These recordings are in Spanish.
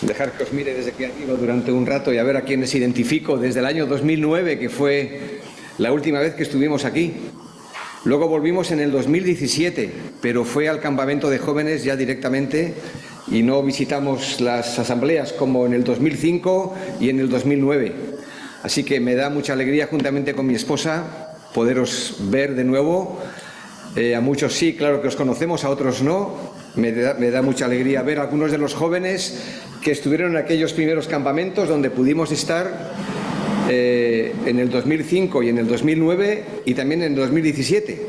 Dejar que os mire desde aquí arriba durante un rato y a ver a quiénes identifico desde el año 2009, que fue la última vez que estuvimos aquí. Luego volvimos en el 2017, pero fue al campamento de jóvenes ya directamente y no visitamos las asambleas como en el 2005 y en el 2009. Así que me da mucha alegría, juntamente con mi esposa, poderos ver de nuevo. A muchos sí, claro que os conocemos, a otros no. Me da mucha alegría ver a algunos de los jóvenes que estuvieron en aquellos primeros campamentos donde pudimos estar en el 2005 y en el 2009 y también en el 2017.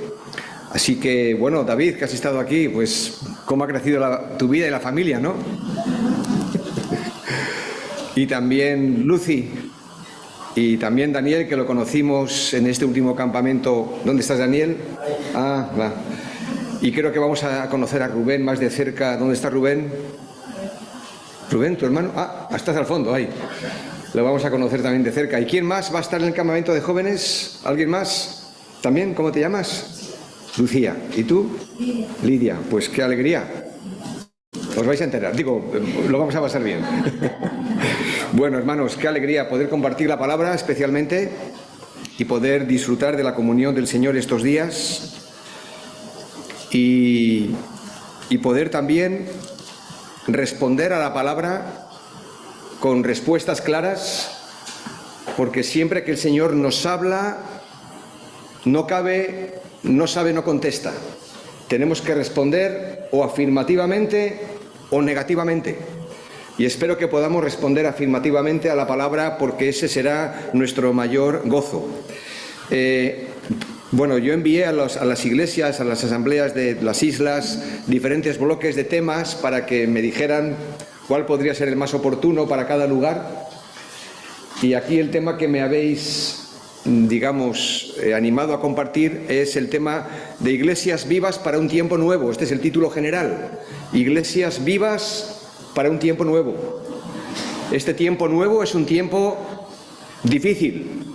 Así que, bueno, David, que has estado aquí, pues cómo ha crecido tu vida y la familia, ¿no? Y también Lucy y también Daniel, que lo conocimos en este último campamento. ¿Dónde estás, Daniel? Ah, va. Y creo que vamos a conocer a Rubén más de cerca. ¿Dónde está Rubén? Rubén, tu hermano. Ah, estás al fondo, ahí. Lo vamos a conocer también de cerca. ¿Y quién más va a estar en el campamento de jóvenes? ¿Alguien más? ¿También? ¿Cómo te llamas? Lucía. ¿Y tú? Lidia. Lidia. Pues qué alegría. Os vais a enterar. Digo, lo vamos a pasar bien. Bueno, hermanos, qué alegría poder compartir la palabra especialmente y poder disfrutar de la comunión del Señor estos días. Y poder también responder a la palabra con respuestas claras, porque siempre que el Señor nos habla, no cabe, no sabe, no contesta. Tenemos que responder o afirmativamente o negativamente. Y espero que podamos responder afirmativamente a la palabra, porque ese será nuestro mayor gozo. Bueno, yo envié a las iglesias, a las asambleas de las islas, diferentes bloques de temas para que me dijeran cuál podría ser el más oportuno para cada lugar. Y aquí el tema que me habéis, digamos, animado a compartir es el tema de iglesias vivas para un tiempo nuevo. Este es el título general. Iglesias vivas para un tiempo nuevo. Este tiempo nuevo es un tiempo difícil.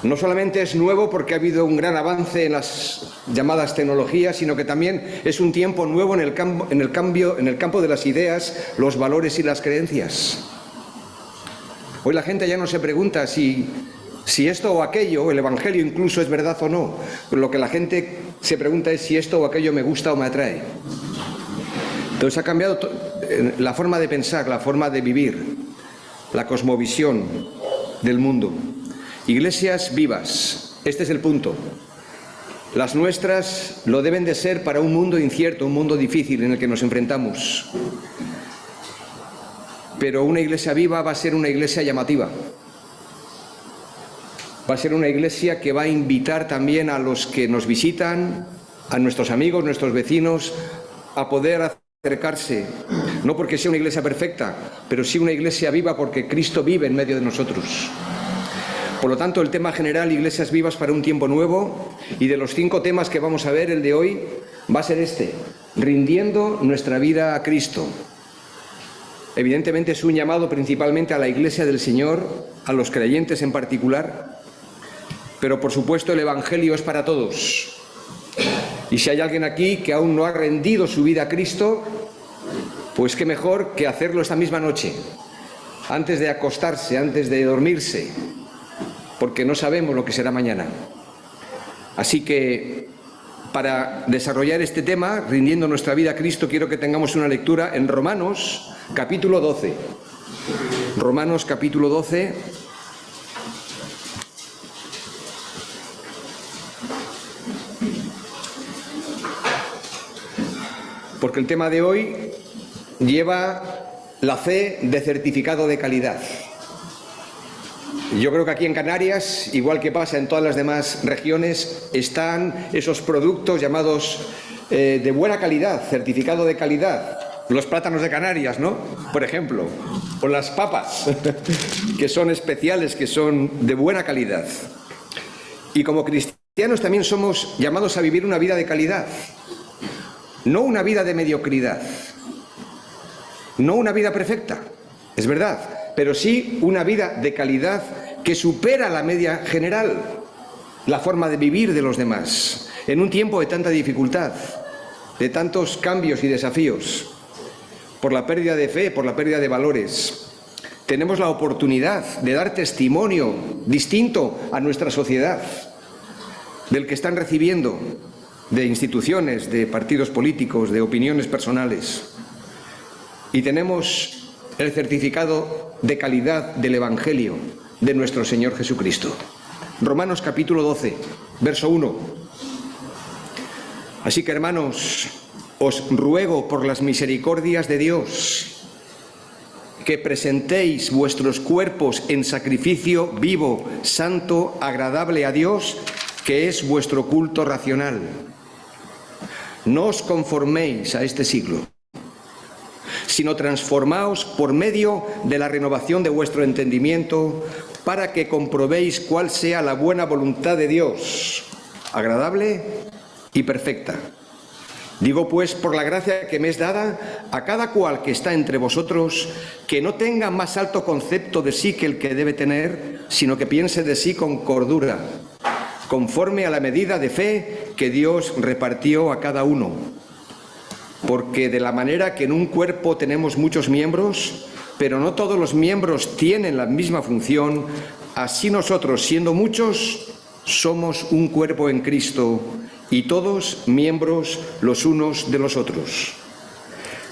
No solamente es nuevo porque ha habido un gran avance en las llamadas tecnologías, sino que también es un tiempo nuevo en el campo de las ideas, los valores y las creencias. Hoy la gente ya no se pregunta si esto o aquello, el Evangelio incluso, es verdad o no. Lo que la gente se pregunta es si esto o aquello me gusta o me atrae. Entonces ha cambiado la forma de pensar, la forma de vivir, la cosmovisión del mundo. Iglesias vivas, este es el punto. Las nuestras lo deben de ser para un mundo incierto, un mundo difícil en el que nos enfrentamos. Pero una iglesia viva va a ser una iglesia llamativa. Va a ser una iglesia que va a invitar también a los que nos visitan, a nuestros amigos, nuestros vecinos, a poder acercarse. No porque sea una iglesia perfecta, pero sí una iglesia viva porque Cristo vive en medio de nosotros. Por lo tanto, el tema general, iglesias vivas para un tiempo nuevo, y de los 5 temas que vamos a ver, el de hoy va a ser este: rindiendo nuestra vida a Cristo. Evidentemente es un llamado principalmente a la Iglesia del Señor, a los creyentes en particular, pero por supuesto el Evangelio es para todos. Y si hay alguien aquí que aún no ha rendido su vida a Cristo, pues qué mejor que hacerlo esta misma noche, antes de acostarse, antes de dormirse, porque no sabemos lo que será mañana. Así que, para desarrollar este tema, rindiendo nuestra vida a Cristo, quiero que tengamos una lectura en Romanos, capítulo 12. Romanos, capítulo 12. Porque el tema de hoy lleva la fe de certificado de calidad. Yo creo que aquí en Canarias, igual que pasa en todas las demás regiones, están esos productos llamados de buena calidad, certificado de calidad. Los plátanos de Canarias, ¿no? Por ejemplo, o las papas, que son especiales, que son de buena calidad. Y como cristianos también somos llamados a vivir una vida de calidad, no una vida de mediocridad, no una vida perfecta, es verdad, pero sí una vida de calidad que supera la media general, la forma de vivir de los demás, en un tiempo de tanta dificultad, de tantos cambios y desafíos. por la pérdida de fe, por la pérdida de valores. Tenemos la oportunidad de dar testimonio distinto a nuestra sociedad del que están recibiendo de instituciones, de partidos políticos, de opiniones personales. Y tenemos el certificado de calidad del Evangelio de nuestro Señor Jesucristo. Romanos capítulo 12, verso 1. Así que, hermanos, os ruego por las misericordias de Dios que presentéis vuestros cuerpos en sacrificio vivo, santo, agradable a Dios, que es vuestro culto racional. No os conforméis a este siglo, sino transformaos por medio de la renovación de vuestro entendimiento, para que comprobéis cuál sea la buena voluntad de Dios, agradable y perfecta. Digo pues, por la gracia que me es dada, a cada cual que está entre vosotros, que no tenga más alto concepto de sí que el que debe tener, sino que piense de sí con cordura, conforme a la medida de fe que Dios repartió a cada uno. Porque de la manera que en un cuerpo tenemos muchos miembros, pero no todos los miembros tienen la misma función, así nosotros, siendo muchos, somos un cuerpo en Cristo, y todos miembros los unos de los otros.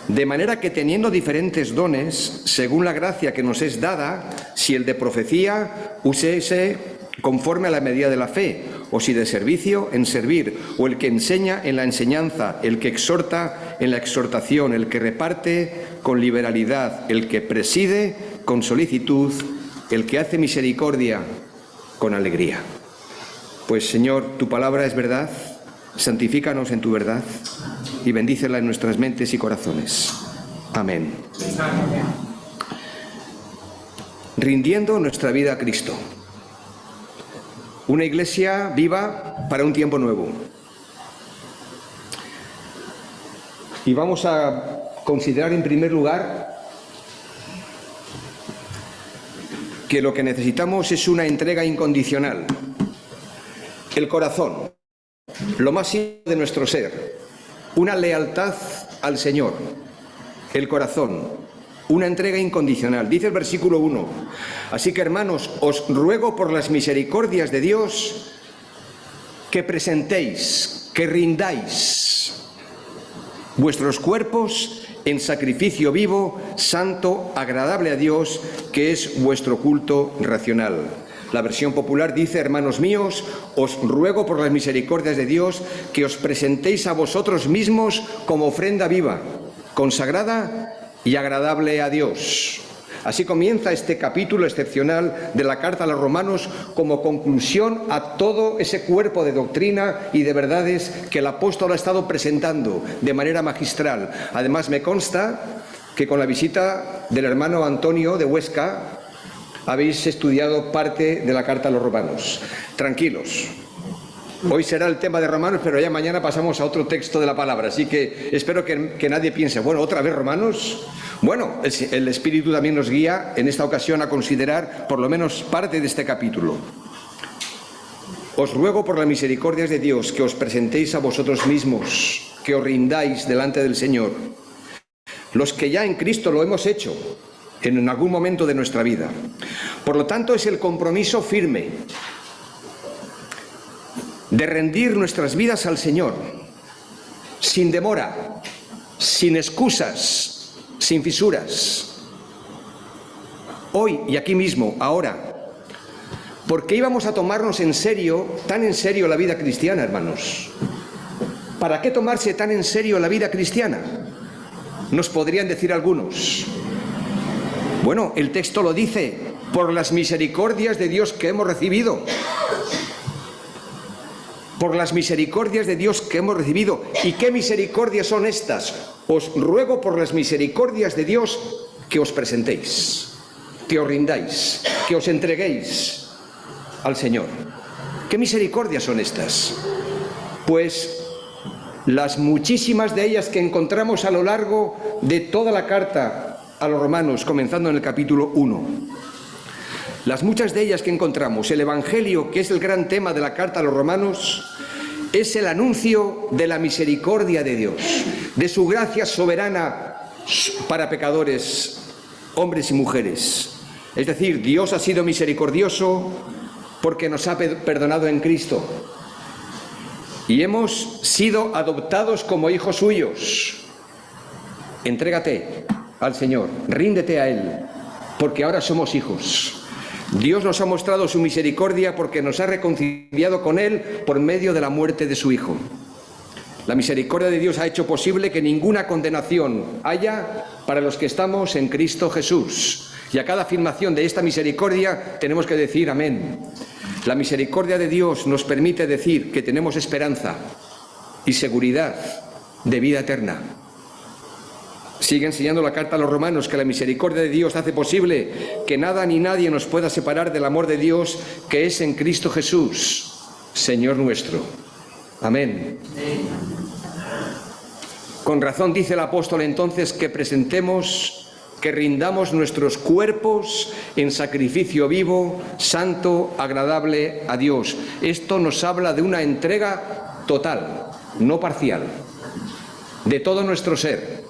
De manera que teniendo diferentes dones, según la gracia que nos es dada, si el de profecía, úsese conforme a la medida de la fe, o si de servicio, en servir, o el que enseña en la enseñanza, el que exhorta en la exhortación, el que reparte con liberalidad, el que preside con solicitud, el que hace misericordia con alegría. Pues, Señor, tu palabra es verdad, santifícanos en tu verdad y bendícela en nuestras mentes y corazones. Amén. Rindiendo nuestra vida a Cristo. Una iglesia viva para un tiempo nuevo. Y vamos a considerar en primer lugar que lo que necesitamos es una entrega incondicional. El corazón, lo más íntimo de nuestro ser, una lealtad al Señor. El corazón, una entrega incondicional. Dice el versículo 1, así que, hermanos, os ruego por las misericordias de Dios que presentéis, que rindáis vuestros cuerpos en sacrificio vivo, santo, agradable a Dios, que es vuestro culto racional. La versión popular dice, hermanos míos, os ruego por las misericordias de Dios que os presentéis a vosotros mismos como ofrenda viva, consagrada y agradable a Dios. Así comienza este capítulo excepcional de la carta a los Romanos como conclusión a todo ese cuerpo de doctrina y de verdades que el apóstol ha estado presentando de manera magistral. Además, me consta que con la visita del hermano Antonio de Huesca habéis estudiado parte de la carta a los Romanos. Tranquilos. Hoy será el tema de Romanos, pero ya mañana pasamos a otro texto de la palabra. Así que espero que nadie piense, bueno, ¿otra vez Romanos? Bueno, el Espíritu también nos guía en esta ocasión a considerar por lo menos parte de este capítulo. Os ruego por las misericordias de Dios que os presentéis a vosotros mismos, que os rindáis delante del Señor. Los que ya en Cristo lo hemos hecho en algún momento de nuestra vida. Por lo tanto, es el compromiso firme de rendir nuestras vidas al Señor, sin demora, sin excusas, sin fisuras. Hoy y aquí mismo, ahora, ¿por qué íbamos a tomarnos en serio, tan en serio la vida cristiana, hermanos? ¿Para qué tomarse tan en serio la vida cristiana? Nos podrían decir algunos. Bueno, el texto lo dice, por las misericordias de Dios que hemos recibido. Por las misericordias de Dios que hemos recibido. ¿Y qué misericordias son estas? Os ruego por las misericordias de Dios que os presentéis, que os rindáis, que os entreguéis al Señor. ¿Qué misericordias son estas? Pues las muchísimas de ellas que encontramos a lo largo de toda la carta a los Romanos, comenzando en el capítulo 1. Las muchas de ellas que encontramos, el Evangelio, que es el gran tema de la carta a los Romanos, es el anuncio de la misericordia de Dios, de su gracia soberana para pecadores, hombres y mujeres. Es decir, Dios ha sido misericordioso porque nos ha perdonado en Cristo. Y hemos sido adoptados como hijos suyos. Entrégate al Señor, ríndete a Él, porque ahora somos hijos. Dios nos ha mostrado su misericordia porque nos ha reconciliado con Él por medio de la muerte de su Hijo. La misericordia de Dios ha hecho posible que ninguna condenación haya para los que estamos en Cristo Jesús. Y a cada afirmación de esta misericordia tenemos que decir amén. La misericordia de Dios nos permite decir que tenemos esperanza y seguridad de vida eterna. Sigue enseñando la carta a los romanos que la misericordia de Dios hace posible que nada ni nadie nos pueda separar del amor de Dios que es en Cristo Jesús, Señor nuestro. Amén. Con razón dice el apóstol entonces que rindamos nuestros cuerpos en sacrificio vivo, santo, agradable a Dios. Esto nos habla de una entrega total, no parcial, de todo nuestro ser,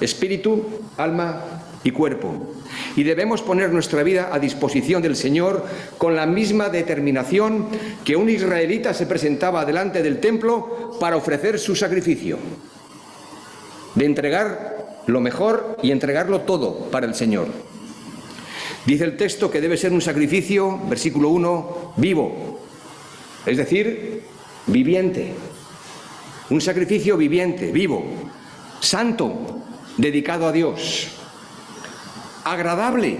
espíritu, alma y cuerpo. Y debemos poner nuestra vida a disposición del Señor con la misma determinación que un israelita se presentaba delante del templo para ofrecer su sacrificio, de entregar lo mejor y entregarlo todo para el Señor. Dice el texto que debe ser un sacrificio, versículo 1, vivo, es decir, viviente. Un sacrificio viviente, vivo, santo, dedicado a Dios. Agradable,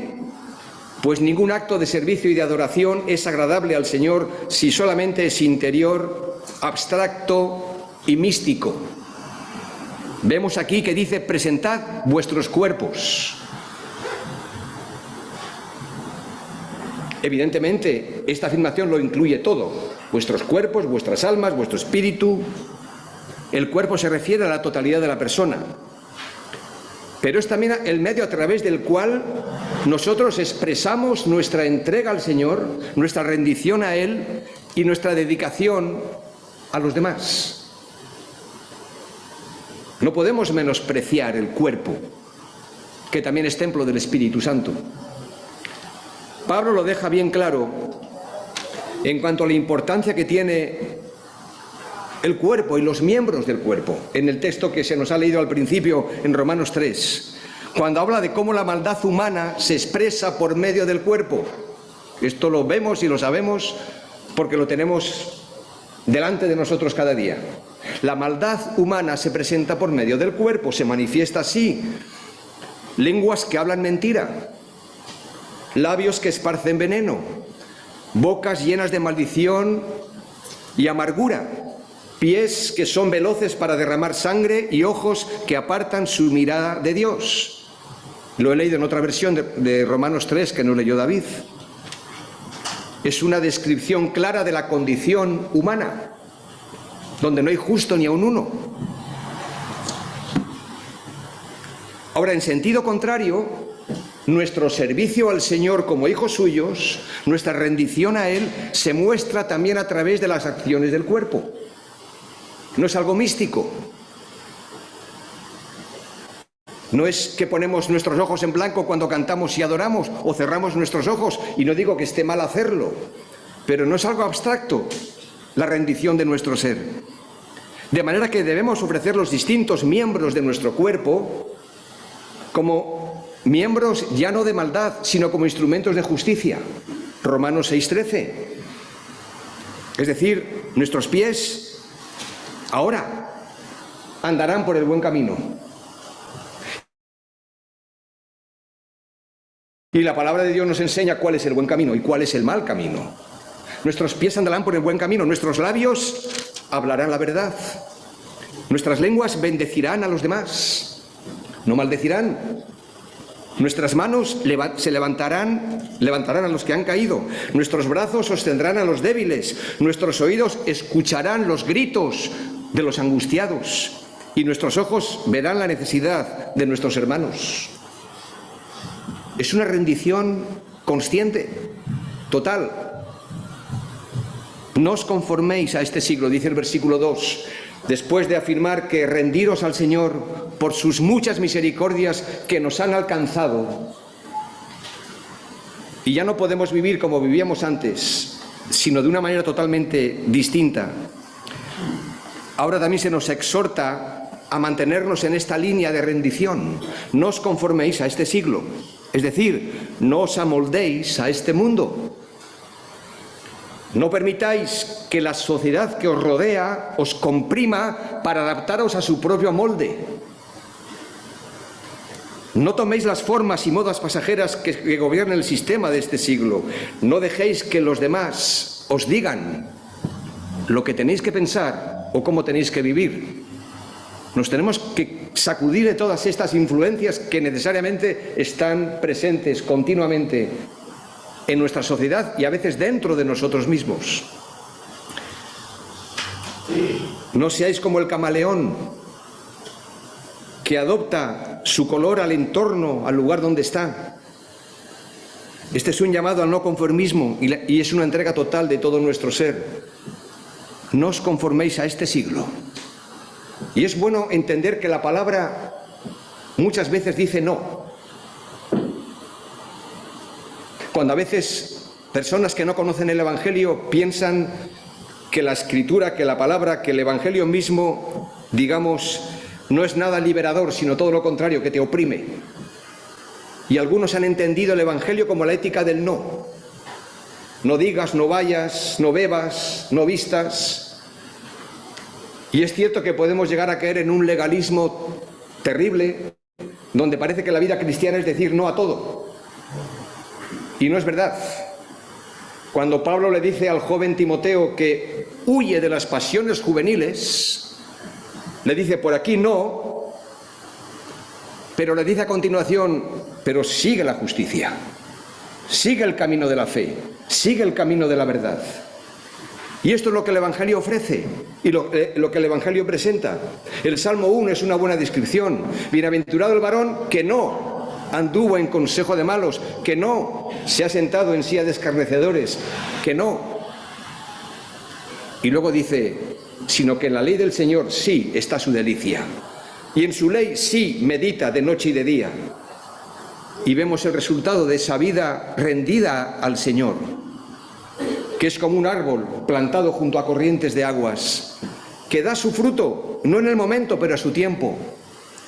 pues ningún acto de servicio y de adoración es agradable al Señor si solamente es interior, abstracto y místico. Vemos aquí que dice, presentad vuestros cuerpos. Evidentemente, esta afirmación lo incluye todo. Vuestros cuerpos, vuestras almas, vuestro espíritu. El cuerpo se refiere a la totalidad de la persona. Pero es también el medio a través del cual nosotros expresamos nuestra entrega al Señor, nuestra rendición a Él y nuestra dedicación a los demás. No podemos menospreciar el cuerpo, que también es templo del Espíritu Santo. Pablo lo deja bien claro en cuanto a la importancia que tiene el cuerpo y los miembros del cuerpo, en el texto que se nos ha leído al principio en Romanos 3, cuando habla de cómo la maldad humana se expresa por medio del cuerpo. Esto lo vemos y lo sabemos porque lo tenemos delante de nosotros cada día. La maldad humana se presenta por medio del cuerpo, se manifiesta así. Lenguas que hablan mentira, labios que esparcen veneno, bocas llenas de maldición y amargura, pies que son veloces para derramar sangre y ojos que apartan su mirada de Dios. Lo he leído en otra versión de Romanos 3 que no leyó David. Es una descripción clara de la condición humana, donde no hay justo ni aun uno. Ahora, en sentido contrario, nuestro servicio al Señor como hijos suyos, nuestra rendición a Él, se muestra también a través de las acciones del cuerpo. No es algo místico. No es que ponemos nuestros ojos en blanco cuando cantamos y adoramos, o cerramos nuestros ojos, y no digo que esté mal hacerlo, pero no es algo abstracto la rendición de nuestro ser. De manera que debemos ofrecer los distintos miembros de nuestro cuerpo como miembros ya no de maldad, sino como instrumentos de justicia. Romanos 6:13. Es decir, nuestros pies ahora andarán por el buen camino. Y la palabra de Dios nos enseña cuál es el buen camino y cuál es el mal camino. Nuestros pies andarán por el buen camino, nuestros labios hablarán la verdad, nuestras lenguas bendecirán a los demás, no maldecirán. Nuestras manos levantarán a los que han caído, nuestros brazos sostendrán a los débiles, nuestros oídos escucharán los gritos de los angustiados y nuestros ojos verán la necesidad de nuestros hermanos. Es una rendición consciente, total. No os conforméis a este siglo, dice el versículo 2, después de afirmar que rendiros al Señor por sus muchas misericordias que nos han alcanzado. Y ya no podemos vivir como vivíamos antes, sino de una manera totalmente distinta. Ahora también se nos exhorta a mantenernos en esta línea de rendición. No os conforméis a este siglo, es decir, no os amoldéis a este mundo. No permitáis que la sociedad que os rodea os comprima para adaptaros a su propio molde. No toméis las formas y modas pasajeras que gobiernan el sistema de este siglo. No dejéis que los demás os digan lo que tenéis que pensar o cómo tenéis que vivir. Nos tenemos que sacudir de todas estas influencias que necesariamente están presentes continuamente en nuestra sociedad y a veces dentro de nosotros mismos. No seáis como el camaleón, que adopta su color al entorno, al lugar donde está. Este es un llamado al no conformismo y es una entrega total de todo nuestro ser. No os conforméis a este siglo. Y es bueno entender que la palabra muchas veces dice no. Cuando a veces personas que no conocen el Evangelio piensan que la Escritura, que la palabra, que el Evangelio mismo, digamos, no es nada liberador, sino todo lo contrario, que te oprime. Y algunos han entendido el Evangelio como la ética del no. No digas, no vayas, no bebas, no vistas. Y es cierto que podemos llegar a caer en un legalismo terrible, donde parece que la vida cristiana es decir no a todo. Y no es verdad. Cuando Pablo le dice al joven Timoteo que huye de las pasiones juveniles, le dice por aquí no, pero le dice a continuación, pero sigue la justicia, sigue el camino de la fe, sigue el camino de la verdad. Y esto es lo que el Evangelio ofrece y lo que el Evangelio presenta. El Salmo 1 es una buena descripción. Bienaventurado el varón que no anduvo en consejo de malos, que no se ha sentado en silla de escarnecedores, que no. Y luego dice, sino que en la ley del Señor sí está su delicia, y en su ley sí medita de noche y de día. Y vemos el resultado de esa vida rendida al Señor, que es como un árbol plantado junto a corrientes de aguas, que da su fruto, no en el momento, pero a su tiempo.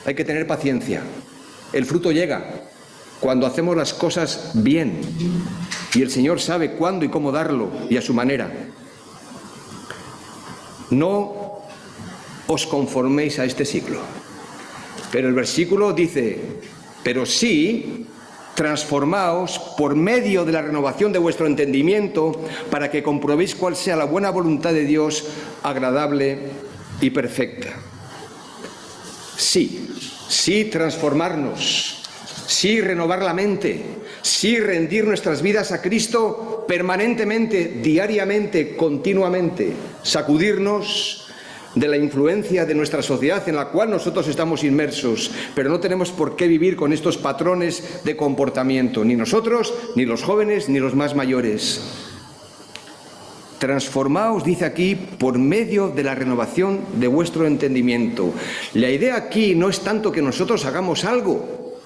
Hay que tener paciencia. El fruto llega cuando hacemos las cosas bien, y el Señor sabe cuándo y cómo darlo, y a su manera. No os conforméis a este siglo. Pero el versículo dice, pero sí, transformaos por medio de la renovación de vuestro entendimiento, para que comprobéis cuál sea la buena voluntad de Dios, agradable y perfecta. Sí transformarnos, sí renovar la mente, sí rendir nuestras vidas a Cristo permanentemente, diariamente, continuamente, sacudirnos de la influencia de nuestra sociedad en la cual nosotros estamos inmersos, pero no tenemos por qué vivir con estos patrones de comportamiento, ni nosotros, ni los jóvenes, ni los más mayores. Transformaos, dice aquí, por medio de la renovación de vuestro entendimiento. La idea aquí no es tanto que nosotros hagamos algo,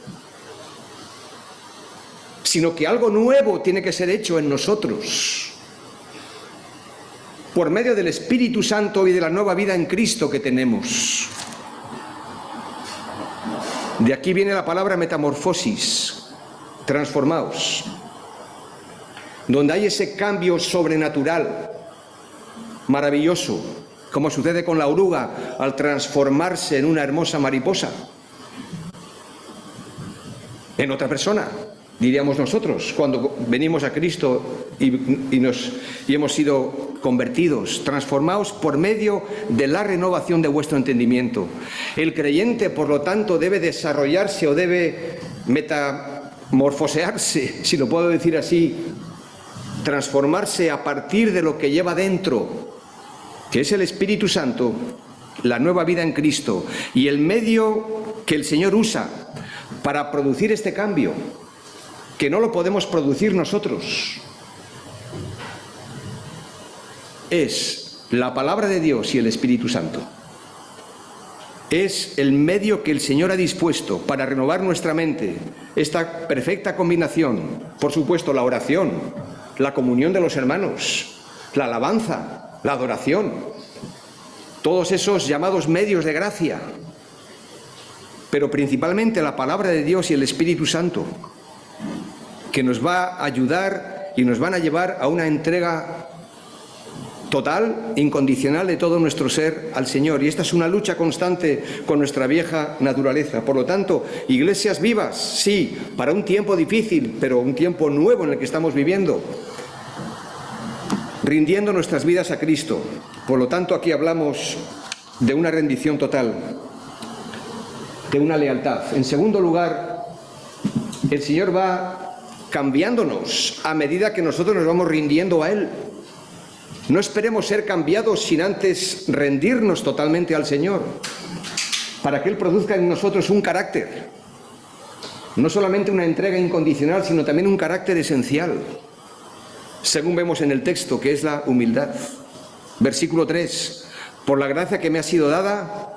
sino que algo nuevo tiene que ser hecho en nosotros, por medio del Espíritu Santo y de la nueva vida en Cristo que tenemos. De aquí viene la palabra metamorfosis, transformaos, donde hay ese cambio sobrenatural, maravilloso, como sucede con la oruga al transformarse en una hermosa mariposa, en otra persona, diríamos nosotros, cuando venimos a Cristo y hemos sido convertidos. Transformaos por medio de la renovación de vuestro entendimiento. El creyente, por lo tanto, debe desarrollarse o debe metamorfosearse, si lo puedo decir así, transformarse a partir de lo que lleva dentro, que es el Espíritu Santo, la nueva vida en Cristo, y el medio que el Señor usa para producir este cambio, que no lo podemos producir nosotros, es la palabra de Dios y el Espíritu Santo. es el medio que el Señor ha dispuesto para renovar nuestra mente, esta perfecta combinación, por supuesto, la oración, la comunión de los hermanos, la alabanza, la adoración, todos esos llamados medios de gracia, pero principalmente la palabra de Dios y el Espíritu Santo, que nos va a ayudar y nos van a llevar a una entrega total, incondicional de todo nuestro ser al Señor. Y esta es una lucha constante con nuestra vieja naturaleza. Por lo tanto, iglesias vivas, sí, para un tiempo difícil, pero un tiempo nuevo en el que estamos viviendo, rindiendo nuestras vidas a Cristo. Por lo tanto, aquí hablamos de una rendición total, de una lealtad. En segundo lugar, el Señor va cambiándonos a medida que nosotros nos vamos rindiendo a Él. No esperemos ser cambiados sin antes rendirnos totalmente al Señor, para que Él produzca en nosotros un carácter, no solamente una entrega incondicional, sino también un carácter esencial, según vemos en el texto, que es la humildad. Versículo 3, por la gracia que me ha sido dada,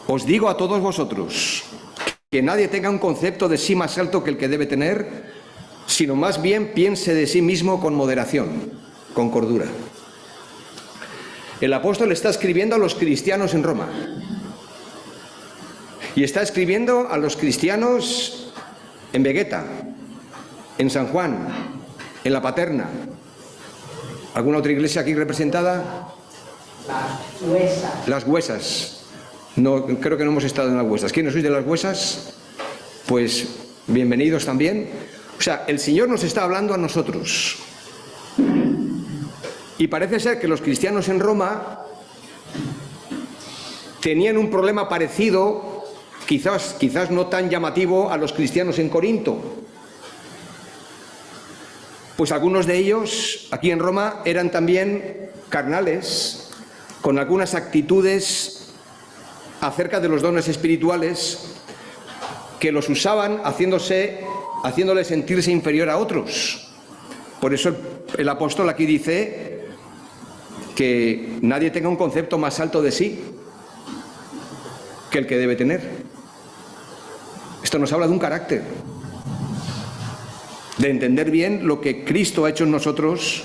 os digo a todos vosotros, que nadie tenga un concepto de sí más alto que el que debe tener, sino más bien piense de sí mismo con moderación, con cordura. El apóstol está escribiendo a los cristianos en Roma. Y está escribiendo a los cristianos en Vegeta, en San Juan, en La Paterna. ¿Alguna otra iglesia aquí representada? Las Huesas. Las Huesas. No, creo que no hemos estado en Las Huesas. ¿Quiénes sois de Las Huesas? Pues bienvenidos también. O sea, el Señor nos está hablando a nosotros. Y parece ser que los cristianos en Roma tenían un problema parecido, quizás no tan llamativo, a los cristianos en Corinto. Pues algunos de ellos, aquí en Roma, eran también carnales, con algunas actitudes acerca de los dones espirituales que los usaban haciéndoles sentirse inferior a otros. Por eso el apóstol aquí dice que nadie tenga un concepto más alto de sí que el que debe tener. Esto nos habla de un carácter, de entender bien lo que Cristo ha hecho en nosotros.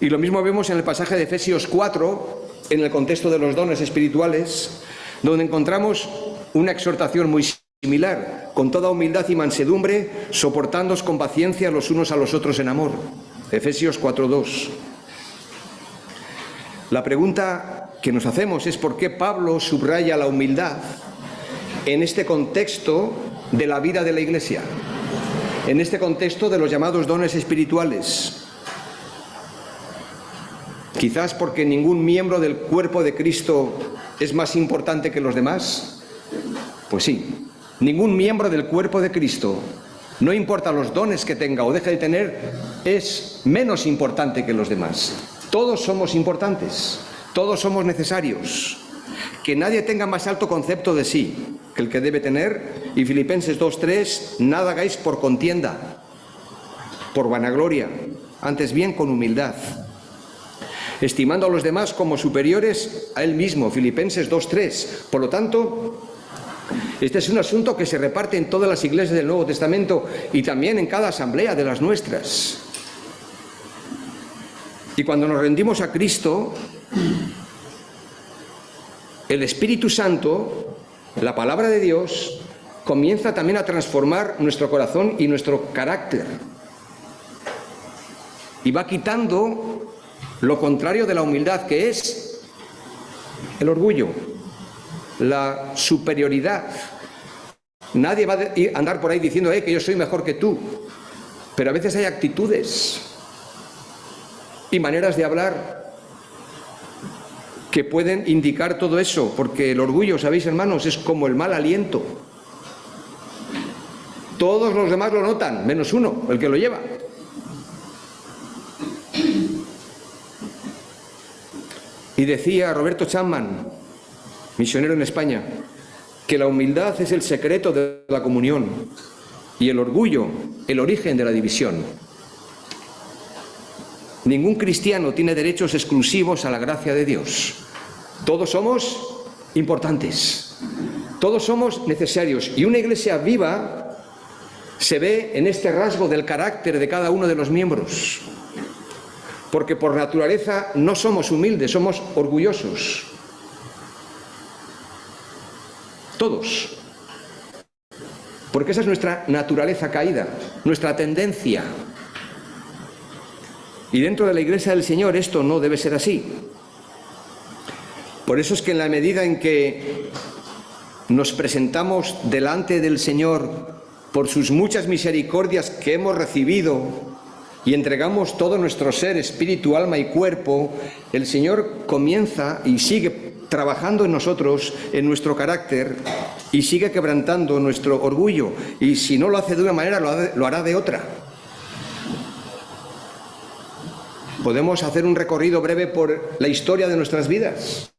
Y lo mismo vemos en el pasaje de Efesios 4, en el contexto de los dones espirituales, donde encontramos una exhortación muy similar: con toda humildad y mansedumbre, soportándoos con paciencia los unos a los otros en amor. Efesios 4:2. La pregunta que nos hacemos es por qué Pablo subraya la humildad en este contexto de la vida de la Iglesia, en este contexto de los llamados dones espirituales. Quizás porque ningún miembro del cuerpo de Cristo es más importante que los demás. Pues sí, ningún miembro del cuerpo de Cristo, no importa los dones que tenga o deje de tener, es menos importante que los demás. Todos somos importantes, todos somos necesarios. Que nadie tenga más alto concepto de sí que el que debe tener. Y Filipenses 2:3, nada hagáis por contienda, por vanagloria, antes bien con humildad, estimando a los demás como superiores a él mismo. Filipenses 2:3. Por lo tanto, este es un asunto que se reparte en todas las iglesias del Nuevo Testamento y también en cada asamblea de las nuestras. Y cuando nos rendimos a Cristo, el Espíritu Santo, la palabra de Dios, comienza también a transformar nuestro corazón y nuestro carácter. Y va quitando lo contrario de la humildad, que es el orgullo, la superioridad. Nadie va a andar por ahí diciendo que yo soy mejor que tú. Pero a veces hay actitudes y maneras de hablar que pueden indicar todo eso, porque el orgullo, ¿sabéis, hermanos?, es como el mal aliento. Todos los demás lo notan, menos uno, el que lo lleva. Y decía Roberto Chapman, misionero en España, que la humildad es el secreto de la comunión y el orgullo, el origen de la división. Ningún cristiano tiene derechos exclusivos a la gracia de Dios. Todos somos importantes. Todos somos necesarios y una iglesia viva se ve en este rasgo del carácter de cada uno de los miembros. Porque por naturaleza no somos humildes, somos orgullosos. Todos. Porque esa es nuestra naturaleza caída, nuestra tendencia. Y dentro de la Iglesia del Señor esto no debe ser así. Por eso es que en la medida en que nos presentamos delante del Señor por sus muchas misericordias que hemos recibido y entregamos todo nuestro ser, espíritu, alma y cuerpo, el Señor comienza y sigue trabajando en nosotros, en nuestro carácter, y sigue quebrantando nuestro orgullo. Y si no lo hace de una manera, lo hará de otra. Podemos hacer un recorrido breve por la historia de nuestras vidas.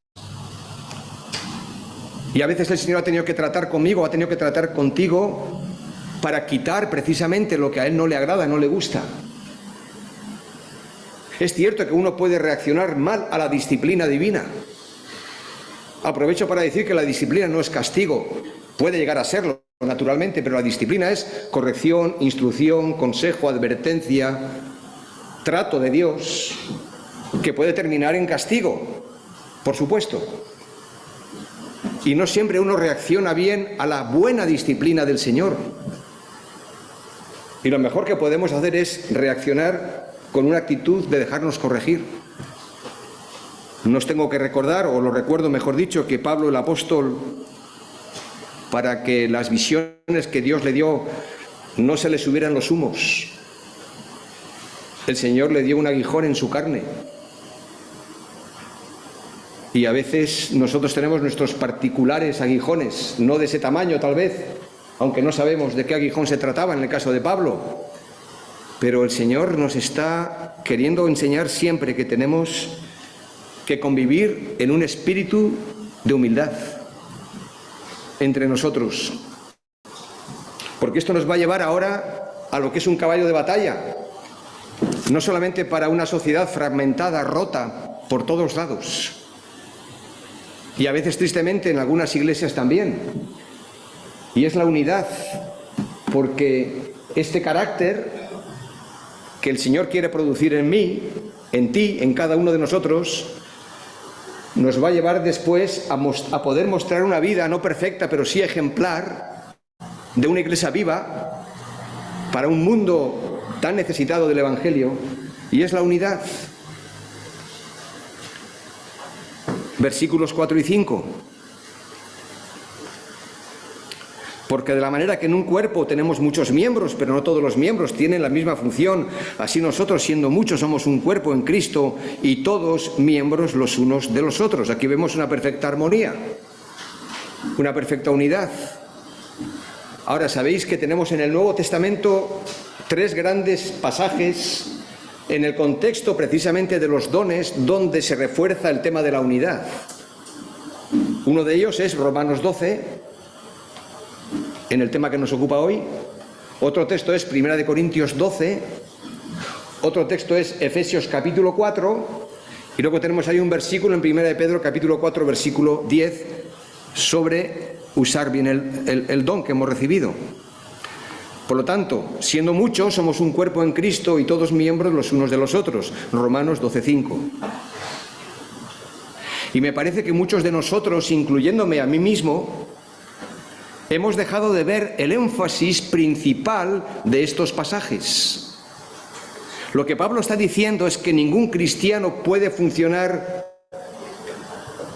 Y a veces el Señor ha tenido que tratar conmigo, ha tenido que tratar contigo para quitar precisamente lo que a Él no le agrada, no le gusta. Es cierto que uno puede reaccionar mal a la disciplina divina. Aprovecho para decir que la disciplina no es castigo, puede llegar a serlo naturalmente, pero la disciplina es corrección, instrucción, consejo, advertencia, trato de Dios, que puede terminar en castigo, por supuesto. Y no siempre uno reacciona bien a la buena disciplina del Señor. Y lo mejor que podemos hacer es reaccionar con una actitud de dejarnos corregir. No os tengo que recordar, o lo recuerdo mejor dicho, que Pablo el apóstol, para que las visiones que Dios le dio no se le subieran los humos, el Señor le dio un aguijón en su carne. Y a veces nosotros tenemos nuestros particulares aguijones, no de ese tamaño tal vez, aunque no sabemos de qué aguijón se trataba en el caso de Pablo. Pero el Señor nos está queriendo enseñar siempre que tenemos que convivir en un espíritu de humildad entre nosotros. Porque esto nos va a llevar ahora a lo que es un caballo de batalla, no solamente para una sociedad fragmentada, rota por todos lados, y a veces tristemente en algunas iglesias también, y es la unidad, porque este carácter que el Señor quiere producir en mí, en ti, en cada uno de nosotros, nos va a llevar después a poder mostrar una vida no perfecta, pero sí ejemplar, de una iglesia viva, para un mundo tan necesitado del Evangelio, y es la unidad. Versículos 4 y 5. Porque de la manera que en un cuerpo tenemos muchos miembros, pero no todos los miembros tienen la misma función, así nosotros, siendo muchos, somos un cuerpo en Cristo y todos miembros los unos de los otros. Aquí vemos una perfecta armonía, una perfecta unidad. Ahora, sabéis que tenemos en el Nuevo Testamento 3 grandes pasajes en el contexto precisamente de los dones, donde se refuerza el tema de la unidad. Uno de ellos es Romanos 12, en el tema que nos ocupa hoy. Otro texto es 1 Corintios 12, otro texto es Efesios capítulo 4, y luego tenemos ahí un versículo en 1 Pedro capítulo 4, versículo 10, sobre usar bien el don que hemos recibido. Por lo tanto, siendo muchos, somos un cuerpo en Cristo y todos miembros los unos de los otros. Romanos 12:5. Y me parece que muchos de nosotros, incluyéndome a mí mismo, hemos dejado de ver el énfasis principal de estos pasajes. Lo que Pablo está diciendo es que ningún cristiano puede funcionar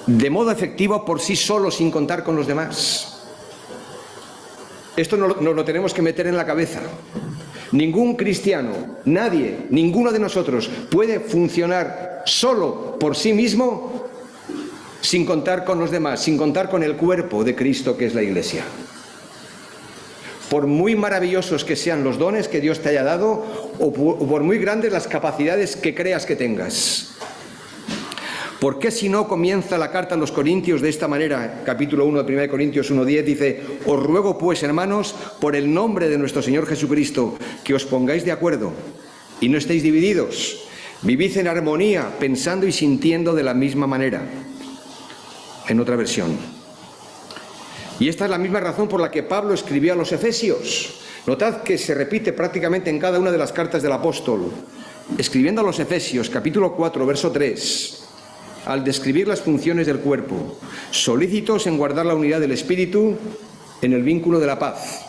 de modo efectivo por sí solo sin contar con los demás. Esto nos lo tenemos que meter en la cabeza. Ningún cristiano, nadie, ninguno de nosotros puede funcionar solo por sí mismo sin contar con los demás, sin contar con el cuerpo de Cristo que es la Iglesia. Por muy maravillosos que sean los dones que Dios te haya dado, o por muy grandes las capacidades que creas que tengas. ¿Por qué si no comienza la carta a los Corintios de esta manera? Capítulo 1 de 1 Corintios 1:10 dice: os ruego pues, hermanos, por el nombre de nuestro Señor Jesucristo, que os pongáis de acuerdo y no estéis divididos. Vivid en armonía, pensando y sintiendo de la misma manera. en otra versión. Y esta es la misma razón por la que Pablo escribió a los Efesios. Notad que se repite prácticamente en cada una de las cartas del apóstol. Escribiendo a los Efesios, capítulo 4, verso 3, al describir las funciones del cuerpo, solícitos en guardar la unidad del espíritu en el vínculo de la paz.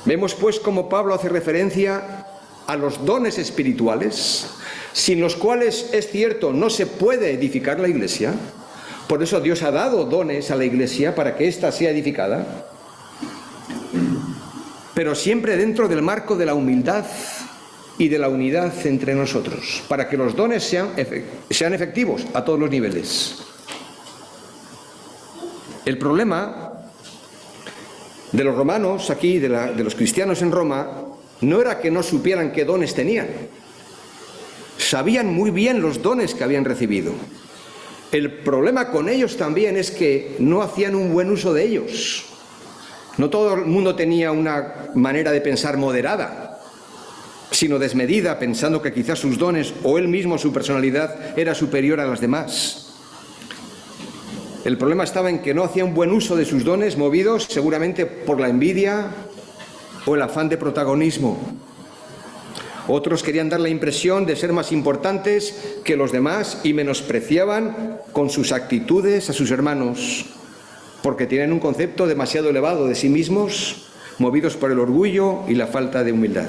Vemos pues cómo Pablo hace referencia a los dones espirituales, sin los cuales, es cierto, no se puede edificar la iglesia. Por eso Dios ha dado dones a la iglesia para que ésta sea edificada, pero siempre dentro del marco de la humildad y de la unidad entre nosotros, para que los dones sean efectivos a todos los niveles. El problema de los romanos aquí, de los cristianos en Roma, no era que no supieran qué dones tenían. Sabían muy bien los dones que habían recibido. El problema con ellos también es que no hacían un buen uso de ellos. No todo el mundo tenía una manera de pensar moderada, sino desmedida, pensando que quizás sus dones o él mismo, su personalidad, era superior a las demás. El problema estaba en que no hacía un buen uso de sus dones, movidos seguramente por la envidia o el afán de protagonismo. Otros querían dar la impresión de ser más importantes que los demás y menospreciaban con sus actitudes a sus hermanos, porque tienen un concepto demasiado elevado de sí mismos, movidos por el orgullo y la falta de humildad.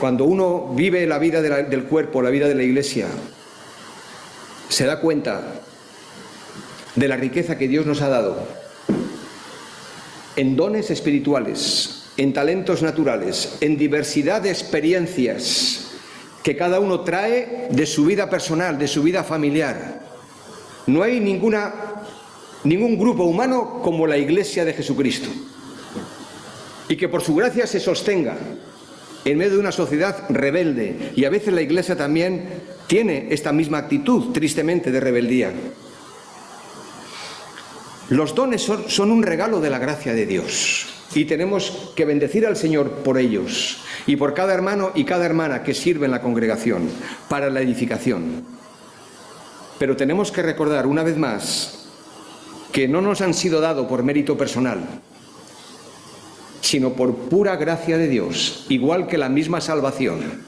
Cuando uno vive la vida del cuerpo, la vida de la iglesia, se da cuenta de la riqueza que Dios nos ha dado en dones espirituales, en talentos naturales, en diversidad de experiencias que cada uno trae de su vida personal, de su vida familiar. No hay ningún grupo humano como la Iglesia de Jesucristo, y que por su gracia se sostenga en medio de una sociedad rebelde, y a veces la Iglesia también tiene esta misma actitud, tristemente, de rebeldía. Los dones son un regalo de la gracia de Dios, y tenemos que bendecir al Señor por ellos y por cada hermano y cada hermana que sirve en la congregación para la edificación. Pero tenemos que recordar una vez más que no nos han sido dados por mérito personal, sino por pura gracia de Dios, igual que la misma salvación.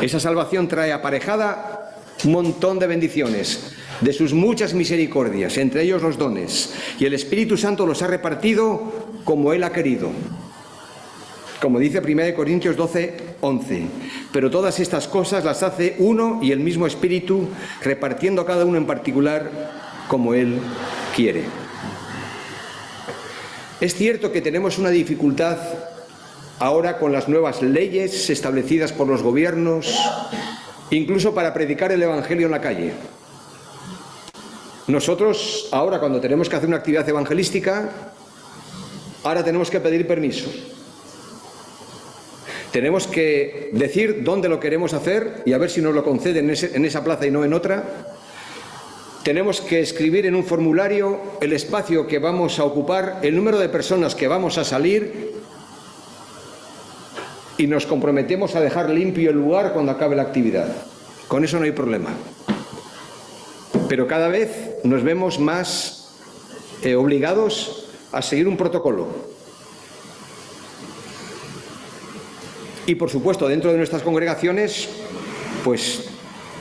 Esa salvación trae aparejada un montón de bendiciones, de sus muchas misericordias, entre ellos los dones, y el Espíritu Santo los ha repartido como Él ha querido. Como dice 1 Corintios 12, 11. Pero todas estas cosas las hace uno y el mismo Espíritu, repartiendo a cada uno en particular como Él quiere. Es cierto que tenemos una dificultad ahora con las nuevas leyes establecidas por los gobiernos, incluso para predicar el Evangelio en la calle. Nosotros ahora, cuando tenemos que hacer una actividad evangelística, ahora tenemos que pedir permiso. Tenemos que decir dónde lo queremos hacer y a ver si nos lo conceden en esa plaza y no en otra. Tenemos que escribir en un formulario el espacio que vamos a ocupar, el número de personas que vamos a salir, y nos comprometemos a dejar limpio el lugar cuando acabe la actividad. Con eso no hay problema. Pero cada vez nos vemos más obligados a seguir un protocolo. Y por supuesto, dentro de nuestras congregaciones, pues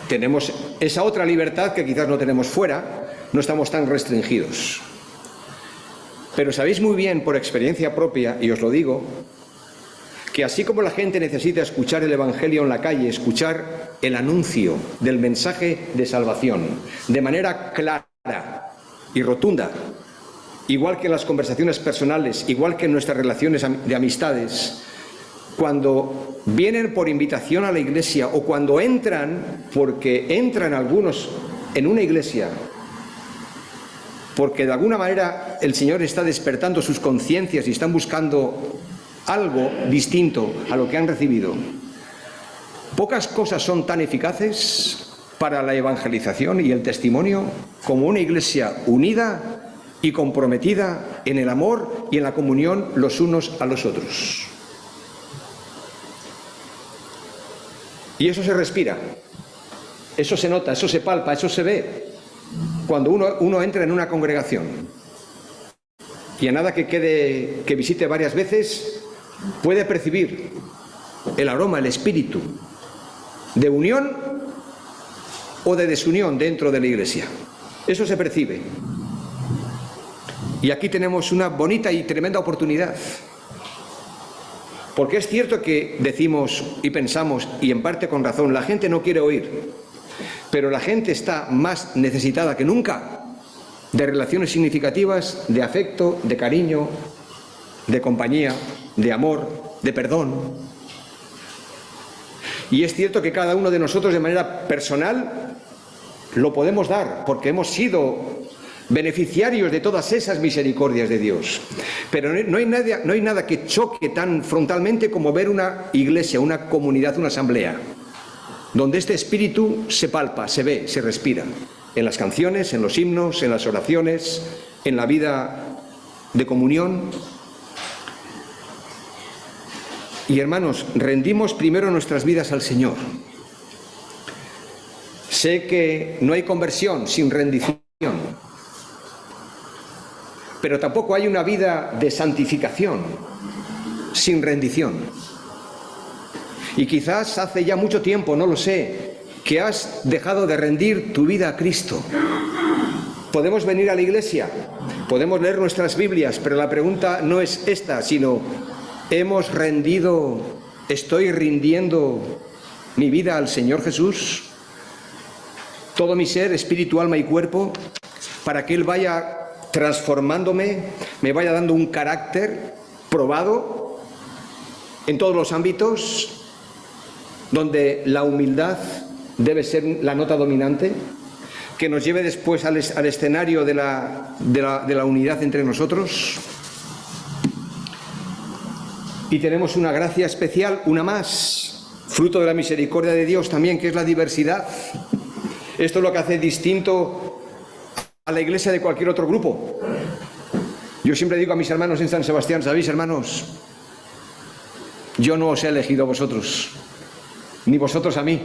tenemos esa otra libertad que quizás no tenemos fuera, no estamos tan restringidos. Pero sabéis muy bien, por experiencia propia, y os lo digo, que así como la gente necesita escuchar el Evangelio en la calle, escuchar el anuncio del mensaje de salvación de manera clara y rotunda, igual que en las conversaciones personales, igual que en nuestras relaciones de amistades, cuando vienen por invitación a la iglesia o cuando entran, porque entran algunos en una iglesia, porque de alguna manera el Señor está despertando sus conciencias y están buscando algo distinto a lo que han recibido. Pocas cosas son tan eficaces para la evangelización y el testimonio como una iglesia unida y comprometida en el amor y en la comunión los unos a los otros. Y eso se respira, eso se nota, eso se palpa, eso se ve cuando uno entra en una congregación. Y a nada que visite varias veces, puede percibir el aroma, el espíritu de unión o de desunión dentro de la iglesia. Eso se percibe. Y aquí tenemos una bonita y tremenda oportunidad. Porque es cierto que decimos y pensamos, y en parte con razón, la gente no quiere oír, pero la gente está más necesitada que nunca de relaciones significativas, de afecto, de cariño, de compañía, de amor, de perdón. Y es cierto que cada uno de nosotros de manera personal lo podemos dar, porque hemos sido beneficiarios de todas esas misericordias de Dios. Pero no hay nada que choque tan frontalmente como ver una iglesia, una comunidad, una asamblea, donde este espíritu se palpa, se ve, se respira, en las canciones, en los himnos, en las oraciones, en la vida de comunión. Y hermanos, rendimos primero nuestras vidas al Señor. Sé que no hay conversión sin rendición, pero tampoco hay una vida de santificación sin rendición. Y quizás hace ya mucho tiempo, no lo sé, que has dejado de rendir tu vida a Cristo. Podemos venir a la iglesia, podemos leer nuestras Biblias, pero la pregunta no es esta, sino ¿hemos rendido, estoy rindiendo mi vida al Señor Jesús? Todo mi ser, espíritu, alma y cuerpo, para que Él vaya transformándome, me vaya dando un carácter probado en todos los ámbitos, donde la humildad debe ser la nota dominante, que nos lleve después al escenario de la unidad entre nosotros. Y tenemos una gracia especial, una más, fruto de la misericordia de Dios también, que es la diversidad. Esto es lo que hace distinto a la iglesia de cualquier otro grupo. Yo siempre digo a mis hermanos en San Sebastián, ¿sabéis, hermanos? Yo no os he elegido a vosotros, ni vosotros a mí.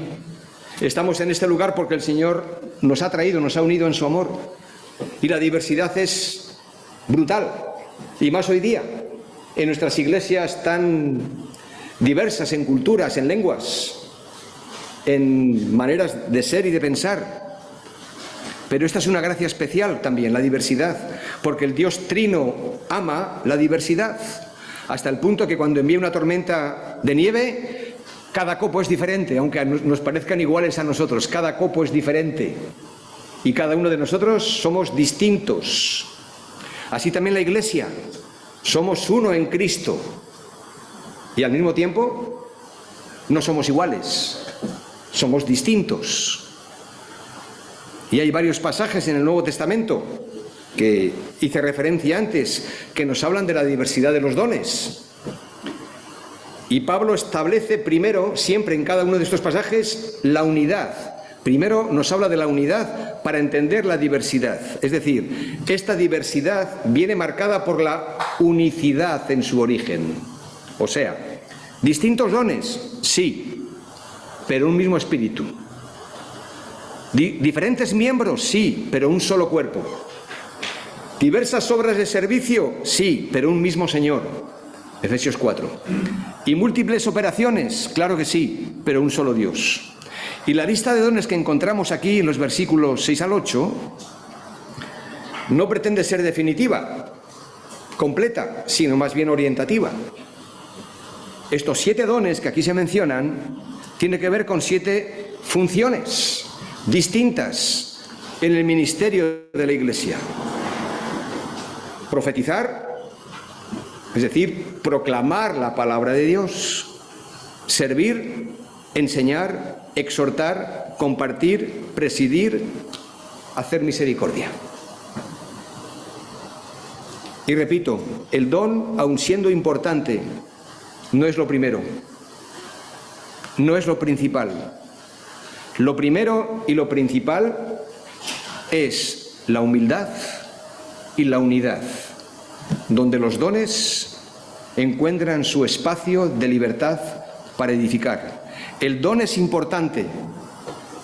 Estamos en este lugar porque el Señor nos ha traído, nos ha unido en su amor. Y la diversidad es brutal, y más hoy día, en nuestras iglesias tan diversas en culturas, en lenguas, en maneras de ser y de pensar. Pero esta es una gracia especial también, la diversidad, porque el Dios Trino ama la diversidad, hasta el punto que cuando envía una tormenta de nieve, cada copo es diferente, aunque nos parezcan iguales a nosotros, cada copo es diferente, y cada uno de nosotros somos distintos. Así también la iglesia, somos uno en Cristo, y al mismo tiempo no somos iguales, somos distintos. Y hay varios pasajes en el Nuevo Testamento, que hice referencia antes, que nos hablan de la diversidad de los dones. Y Pablo establece primero, siempre en cada uno de estos pasajes, la unidad. Primero nos habla de la unidad para entender la diversidad. Es decir, esta diversidad viene marcada por la unicidad en su origen. O sea, distintos dones, sí, pero un mismo espíritu. Diferentes miembros, sí, pero un solo cuerpo. Diversas obras de servicio, sí, pero un mismo Señor. Efesios 4. Y múltiples operaciones, claro que sí, pero un solo Dios. Y la lista de dones que encontramos aquí en los versículos 6 al 8 no pretende ser definitiva, completa, sino más bien orientativa. Estos 7 dones que aquí se mencionan tienen que ver con 7 funciones distintas en el ministerio de la Iglesia. Profetizar, es decir, proclamar la palabra de Dios. Servir, enseñar, exhortar, compartir, presidir, hacer misericordia. Y repito, el don, aun siendo importante, no es lo primero, no es lo principal. Lo primero y lo principal es la humildad y la unidad, donde los dones encuentran su espacio de libertad para edificar. El don es importante,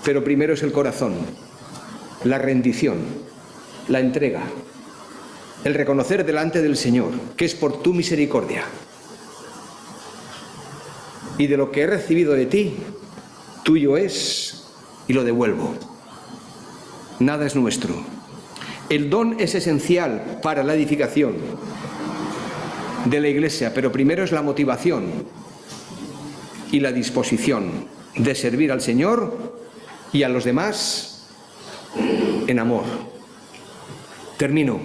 pero primero es el corazón, la rendición, la entrega, el reconocer delante del Señor que es por tu misericordia. Y de lo que he recibido de ti, tuyo es y lo devuelvo. Nada es nuestro. El don es esencial para la edificación de la Iglesia, pero primero es la motivación y la disposición de servir al Señor y a los demás en amor. Termino.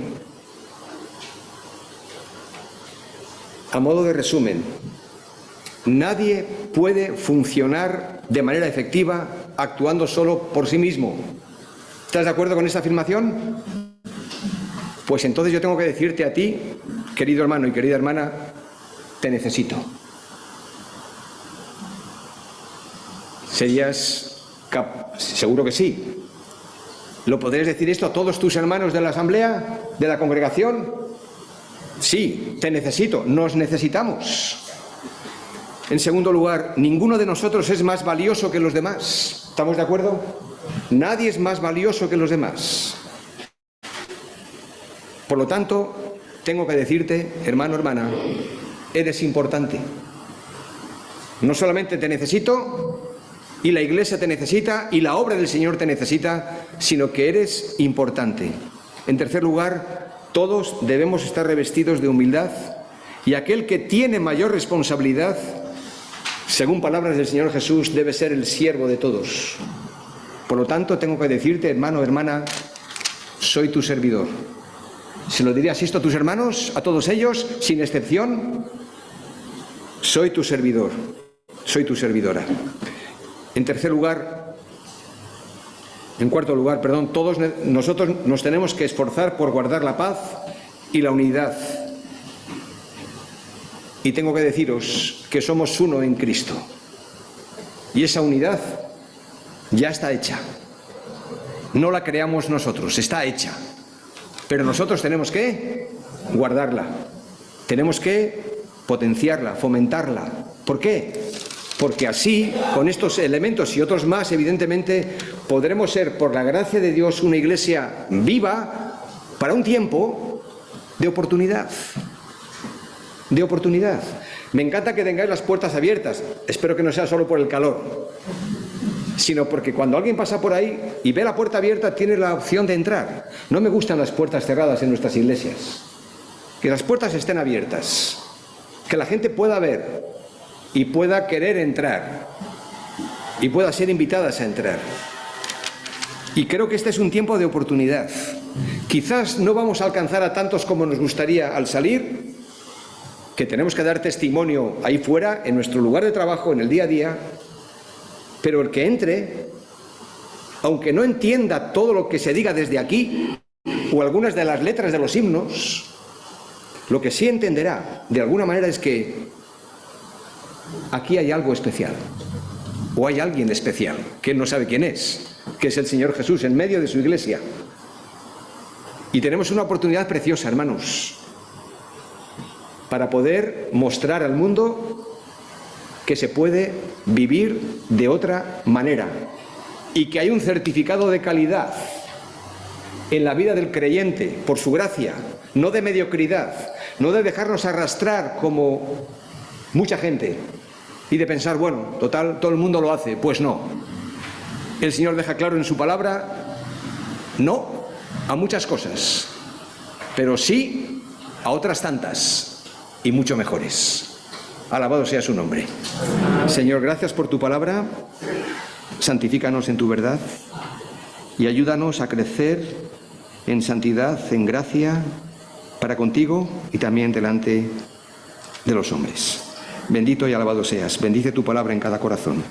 A modo de resumen, nadie puede funcionar de manera efectiva actuando solo por sí mismo. ¿Estás de acuerdo con esta afirmación? Pues entonces yo tengo que decirte a ti, querido hermano y querida hermana, te necesito. Seguro que sí. ¿Lo podrías decir esto a todos tus hermanos de la asamblea, de la congregación? Sí, te necesito, nos necesitamos. En segundo lugar, ninguno de nosotros es más valioso que los demás. ¿Estamos de acuerdo? Nadie es más valioso que los demás. Por lo tanto, tengo que decirte, hermano, hermana, eres importante. No solamente te necesito, y la Iglesia te necesita, y la obra del Señor te necesita, sino que eres importante. En tercer lugar, todos debemos estar revestidos de humildad, y aquel que tiene mayor responsabilidad, según palabras del Señor Jesús, debe ser el siervo de todos. Por lo tanto, tengo que decirte, hermano, hermana, soy tu servidor. ¿Se lo dirías esto a tus hermanos, a todos ellos, sin excepción? Soy tu servidor, soy tu servidora. En cuarto lugar, todos nosotros nos tenemos que esforzar por guardar la paz y la unidad. Y tengo que deciros que somos uno en Cristo. Y esa unidad ya está hecha. No la creamos nosotros, está hecha. Pero nosotros tenemos que guardarla. Tenemos que potenciarla, fomentarla. ¿Por qué? Porque así, con estos elementos y otros más, evidentemente, podremos ser, por la gracia de Dios, una iglesia viva para un tiempo de oportunidad. De oportunidad. Me encanta que tengáis las puertas abiertas. Espero que no sea solo por el calor, sino porque cuando alguien pasa por ahí y ve la puerta abierta, tiene la opción de entrar. No me gustan las puertas cerradas en nuestras iglesias. Que las puertas estén abiertas, que la gente pueda ver y pueda querer entrar y pueda ser invitadas a entrar. Y creo que este es un tiempo de oportunidad. Quizás no vamos a alcanzar a tantos como nos gustaría al salir, que tenemos que dar testimonio ahí fuera, en nuestro lugar de trabajo, en el día a día, pero el que entre, aunque no entienda todo lo que se diga desde aquí, o algunas de las letras de los himnos, lo que sí entenderá, de alguna manera, es que aquí hay algo especial, o hay alguien especial, que él no sabe quién es, que es el Señor Jesús en medio de su iglesia. Y tenemos una oportunidad preciosa, hermanos, para poder mostrar al mundo que se puede vivir de otra manera y que hay un certificado de calidad en la vida del creyente por su gracia, no de mediocridad, no de dejarnos arrastrar como mucha gente y de pensar, bueno, total, todo el mundo lo hace. Pues no. El Señor deja claro en su palabra, no a muchas cosas, pero sí a otras tantas y mucho mejores. Alabado sea su nombre. Señor, gracias por tu palabra. Santifícanos en tu verdad y ayúdanos a crecer en santidad, en gracia, para contigo y también delante de los hombres. Bendito y alabado seas. Bendice tu palabra en cada corazón.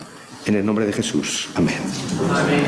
En el nombre de Jesús. Amén. Amén.